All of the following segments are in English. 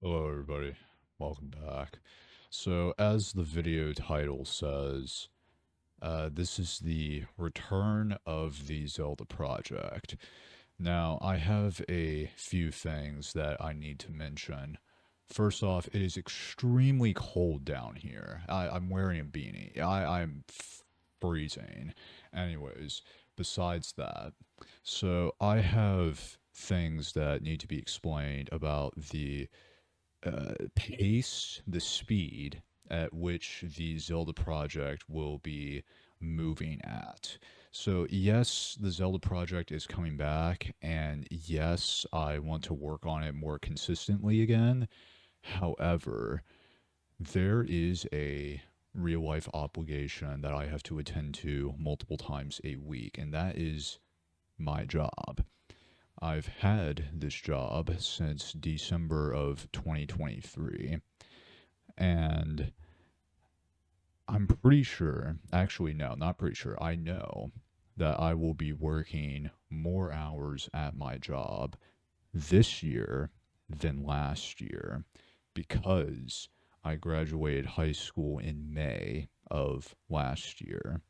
Hello, everybody. Welcome back. So, as the video title says, this is the return of the Zelda project. Now, I have a few things that I need to mention. First off, it is extremely cold down here. I'm wearing a beanie. I'm freezing. Anyways, besides that, so I have things that need to be explained about the pace, the speed at which the Zelda project will be moving at. So, yes, the Zelda project is coming back, and yes, I want to work on it more consistently again. However, there is a real life obligation that I have to attend to multiple times a week, and that is my job. I've had this job since December of 2023, and I'm pretty sure, actually, no, not pretty sure, I know that I will be working more hours at my job this year than last year because I graduated high school in May of last year.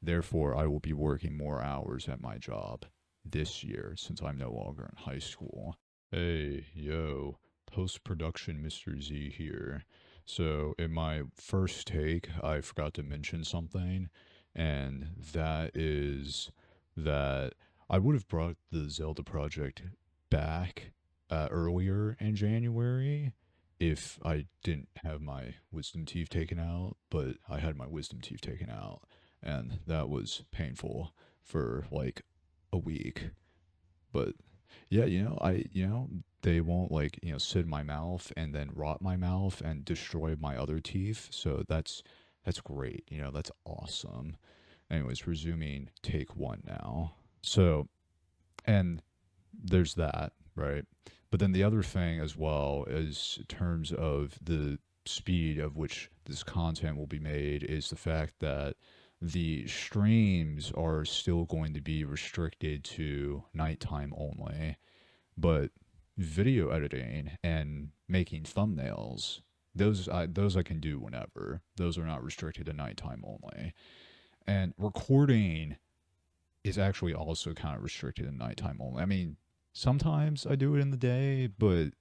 Therefore, I will be working more hours at my job this year since I'm no longer in high school. Hey, yo, post production Mr. Z here. So, in my first take, I forgot to mention something, and that is that I would have brought the Zelda project back earlier in January if I didn't have my wisdom teeth taken out, but I had my wisdom teeth taken out, and that was painful for like a week. But yeah, they won't like, sit in my mouth and then rot my mouth and destroy my other teeth. So that's great. That's awesome. Anyways, resuming take one now. So, and there's that, right? But then the other thing as well is in terms of the speed of which this content will be made is the fact that the streams are still going to be restricted to nighttime only, but video editing and making thumbnails, those I can do whenever. Those are not restricted to nighttime only. And recording is actually also kind of restricted to nighttime only. I mean, sometimes I do it in the day, but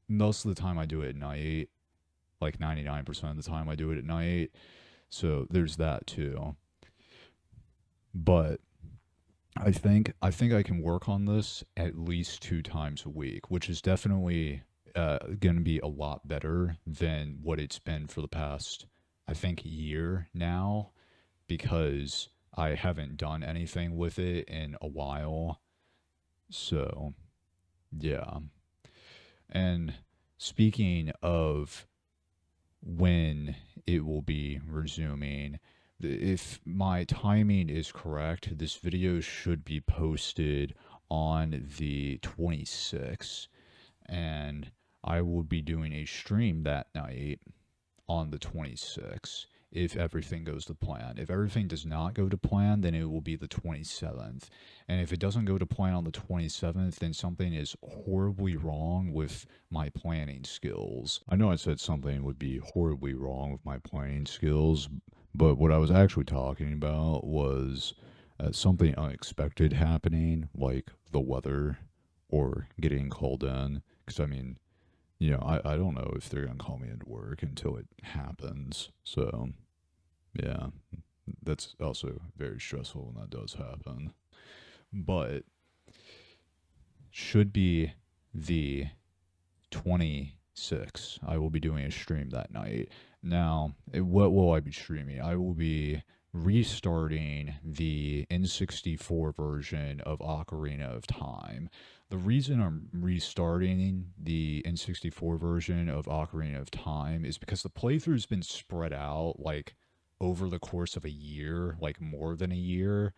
most of the time I do it at night. Like 99% of the time I do it at night. So there's that too. But I think I can work on this at least 2 times a week, which is definitely going to be a lot better than what it's been for the past, I think, year now, because I haven't done anything with it in a while. So, yeah. And speaking of when it will be resuming, if my timing is correct, this video should be posted on the 26th, and I will be doing a stream that night on the 26th if everything goes to plan. If everything does not go to plan, then it will be the 27th. And if it doesn't go to plan on the 27th, then something is horribly wrong with my planning skills. I know I said something would be horribly wrong with my planning skills, but what I was actually talking about was something unexpected happening, like the weather or getting called in. Because, I mean, I don't know if they're going to call me into work until it happens. So, yeah, that's also very stressful when that does happen. But should be the 26th. I will be doing a stream that night. Now, what will I be streaming? I will be restarting the N64 version of Ocarina of Time. The reason I'm restarting the N64 version of Ocarina of Time is because the playthrough's been spread out like over the course of a year, like more than a year.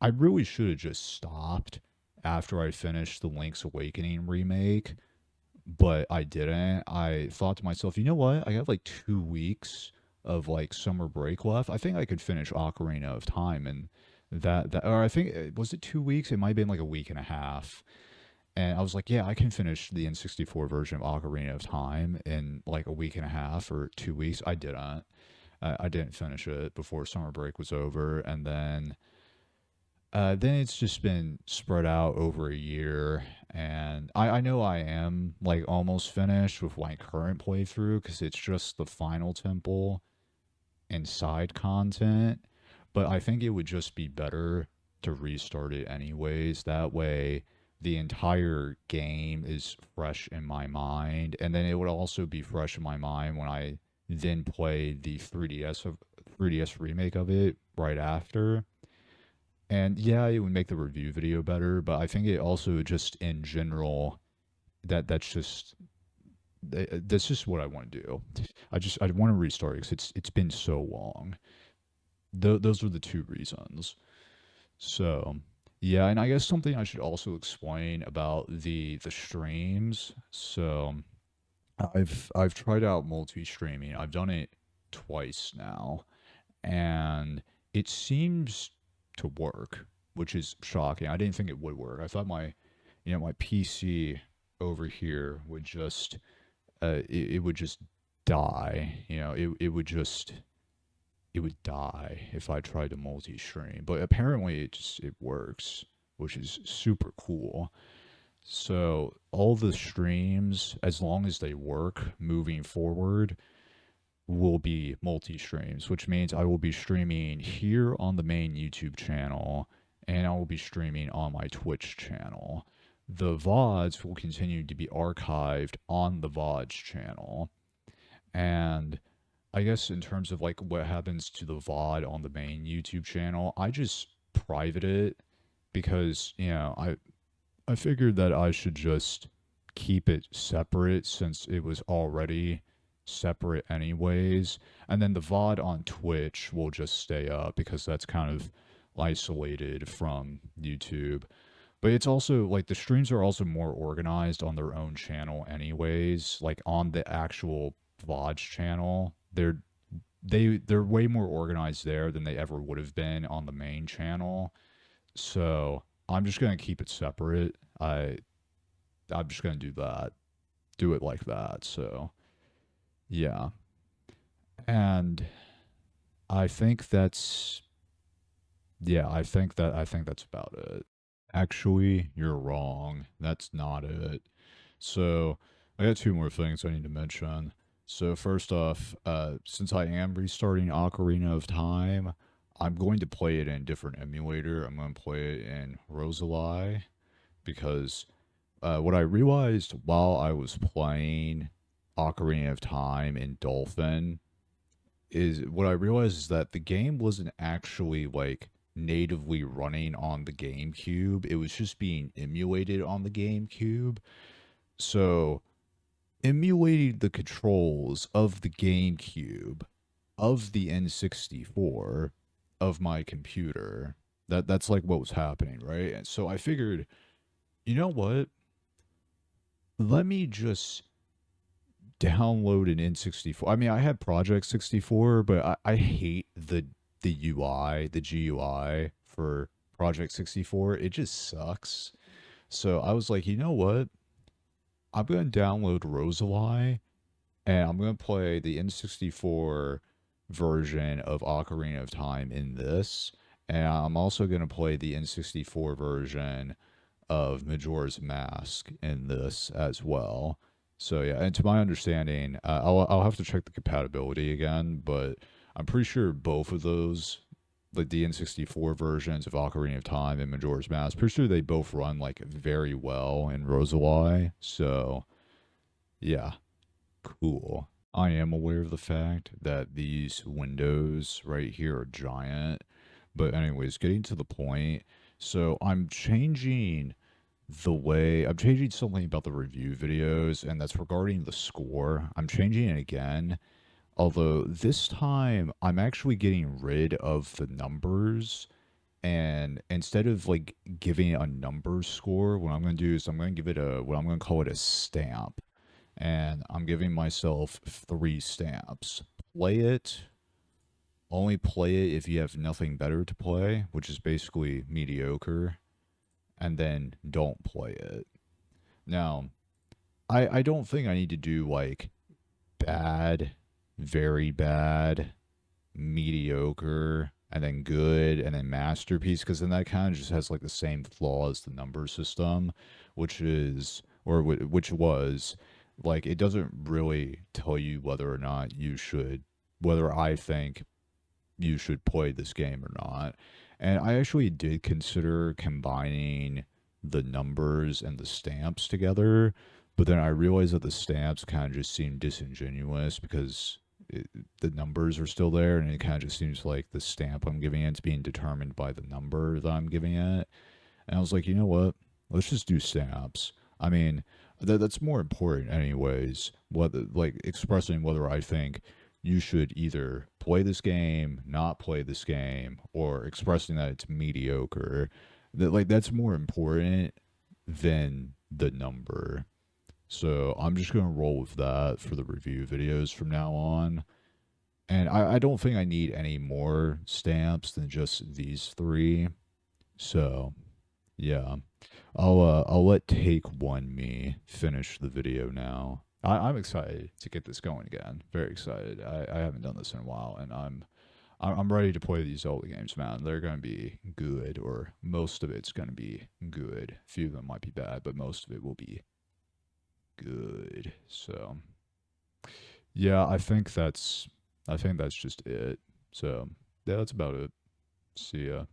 I really should have just stopped after I finished the Link's Awakening remake, but I didn't. I thought to myself, you know what? I have like 2 weeks of like summer break left. I think I could finish Ocarina of Time, and or I think was it 2 weeks? It might have been like a week and a half. And I was like, yeah, I can finish the N64 version of Ocarina of Time in like a week and a half or 2 weeks. I didn't. I didn't finish it before summer break was over, and then it's just been spread out over a year. And I know I am like almost finished with my current playthrough because it's just the final temple and side content. But I think it would just be better to restart it anyways. That way, the entire game is fresh in my mind, and then it would also be fresh in my mind when I then play the 3DS remake of it right after. And yeah, it would make the review video better, but I think it also just in general that's just what I want to do. I want to restart because it's been so long. Those are the two reasons. So yeah, and I guess something I should also explain about the streams. So I've tried out multi streaming. I've done it twice now, and it seems to work, which is shocking. I didn't think it would work. I thought my PC over here would just it would just die. It would die if I tried to multi-stream. But apparently it works, which is super cool. So all the streams, as long as they work moving forward, will be multi-streams, which means I will be streaming here on the main YouTube channel, and I will be streaming on my Twitch channel. The VODs will continue to be archived on the VODs channel. And I guess in terms of like what happens to the VOD on the main YouTube channel, I just private it because, I figured that I should just keep it separate since it was already separate anyways. And then the VOD on Twitch will just stay up because that's kind of isolated from YouTube. But it's also like the streams are also more organized on their own channel anyways. Like on the actual VODs channel, they're way more organized there than they ever would have been on the main channel. So I'm just gonna keep it separate. I'm just gonna do that. Do it like that. So yeah. And I think that's yeah, I think that's about it. Actually, you're wrong. That's not it. So I got two more things I need to mention. So first off, since I am restarting Ocarina of Time, I'm going to play it in a different emulator. I'm going to play it in Rosalie because what I realized while I was playing Ocarina of Time in Dolphin is that the game wasn't actually like natively running on the GameCube. It was just being emulated on the GameCube. So emulating the controls of the GameCube, of the N64, of my computer. That's like what was happening, right? And so I figured, you know what? Let me just download an N64. I mean, I had Project 64, but I hate the UI, the GUI for Project 64. It just sucks. So I was like, you know what? I'm going to download Rosalie and I'm going to play the N64 version of Ocarina of Time in this. And I'm also going to play the N64 version of Majora's Mask in this as well. So yeah, and to my understanding, I'll have to check the compatibility again, but I'm pretty sure both of those, like the N64 versions of Ocarina of Time and Majora's Mask, pretty sure they both run like very well in Rosalie. So yeah, cool. I am aware of the fact that these windows right here are giant. But anyways, getting to the point. So I'm changing something about the review videos, and that's regarding the score. I'm changing it again. Although this time I'm actually getting rid of the numbers, and instead of like giving it a number score, what I'm going to do is I'm going to give it what I'm going to call it a stamp. And I'm giving myself 3 stamps. Play it. Only play it if you have nothing better to play, which is basically mediocre. And then don't play it. Now, I don't think I need to do like bad, very bad, mediocre, and then good, and then masterpiece, because then that kind of just has like the same flaw as the number system, which is, or which was, like, it doesn't really tell you whether or not you should, whether I think you should play this game or not. And I actually did consider combining the numbers and the stamps together, but then I realized that the stamps kind of just seemed disingenuous because it, the numbers are still there, and it kind of just seems like the stamp I'm giving it's being determined by the number that I'm giving it. And I was like, you know what? Let's just do stamps. I mean, that's more important, anyways. Whether like expressing whether I think you should either play this game, not play this game, or expressing that it's mediocre. That like that's more important than the number. So I'm just gonna roll with that for the review videos from now on. And I don't think I need any more stamps than just these three. So yeah. I'll let take one me finish the video now. I'm excited to get this going again. Very excited. I haven't done this in a while, and I'm ready to play these Zelda games, man. They're gonna be good, or most of it's gonna be good. A few of them might be bad, but most of it will be good. So yeah, I think that's just it. So yeah, that's about it. See ya.